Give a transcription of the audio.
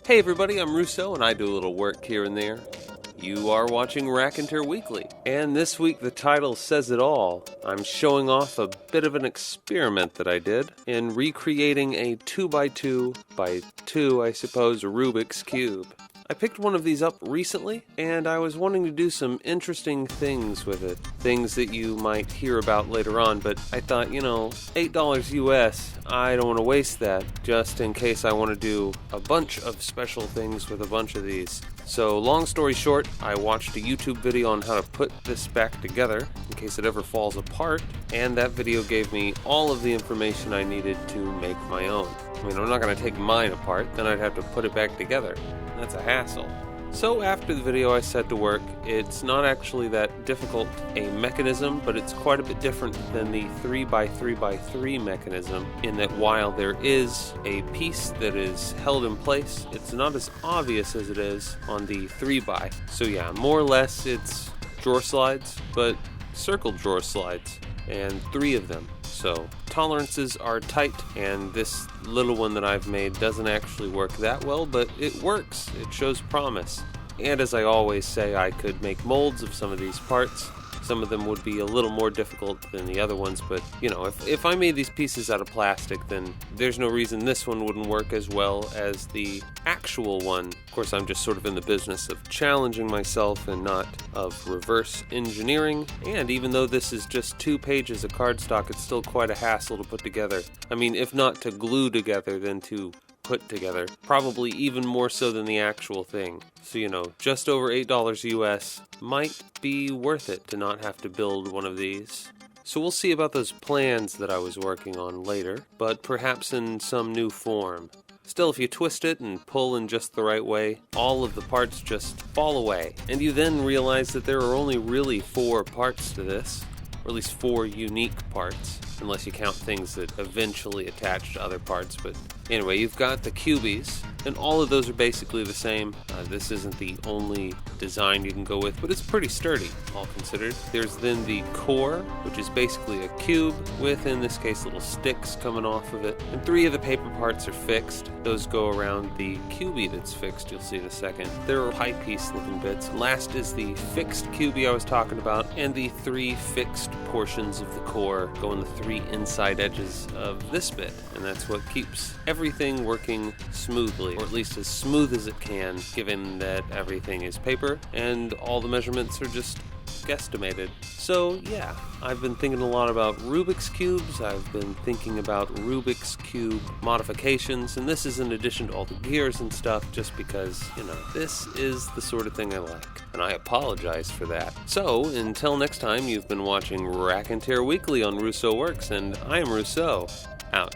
Hey everybody, I'm Russo and I do a little work here and there. You are watching Raconteur Weekly, and this week the title says it all. I'm showing off a bit of an experiment that I did in recreating a 2x2x2, I suppose, Rubik's Cube. I picked one of these up recently, and I was wanting to do some interesting things with it. Things that you might hear about later on, but I thought, $8 US, I don't want to waste that, just in case I want to do a bunch of special things with a bunch of these. So, long story short, I watched a YouTube video on how to put this back together, in case it ever falls apart, and that video gave me all of the information I needed to make my own. I'm not going to take mine apart, then I'd have to put it back together. That's a hassle. So after the video I set to work. It's not actually that difficult a mechanism, but it's quite a bit different than the 3x3x3 mechanism in that while there is a piece that is held in place, it's not as obvious as it is on the 3x. So yeah, more or less it's drawer slides, but circle drawer slides, and 3 of them. So tolerances are tight, and this little one that I've made doesn't actually work that well, but it works. It shows promise. And as I always say, I could make molds of some of these parts. Some of them would be a little more difficult than the other ones, but if I made these pieces out of plastic, then there's no reason this one wouldn't work as well as the actual one. Of course, I'm just sort of in the business of challenging myself and not of reverse engineering. And even though this is just 2 pages of cardstock, it's still quite a hassle to put together. If not to glue together, then to put together. Probably even more so than the actual thing. So, just over $8 US might be worth it to not have to build one of these. So we'll see about those plans that I was working on later, but perhaps in some new form. Still, if you twist it and pull in just the right way, all of the parts just fall away. And you then realize that there are only really 4 parts to this, or at least 4 unique parts, unless you count things that eventually attach to other parts. But anyway, you've got the cubies, and all of those are basically the same. This isn't the only design you can go with, but it's pretty sturdy, all considered. There's then the core, which is basically a cube with, in this case, little sticks coming off of it. And 3 of the paper parts are fixed. Those go around the cubie that's fixed, you'll see in a second. There are pie piece looking bits. Last is the fixed cubie I was talking about, and the 3 fixed portions of the core go on the 3 inside edges of this bit. And that's what keeps everything working smoothly, or at least as smooth as it can, given that everything is paper and all the measurements are just guesstimated. So yeah, I've been thinking a lot about Rubik's Cubes, I've been thinking about Rubik's Cube modifications, and this is in addition to all the gears and stuff, just because, this is the sort of thing I like, and I apologize for that. So, until next time, you've been watching Raconteur Weekly on Russo Works, and I am Russo, out.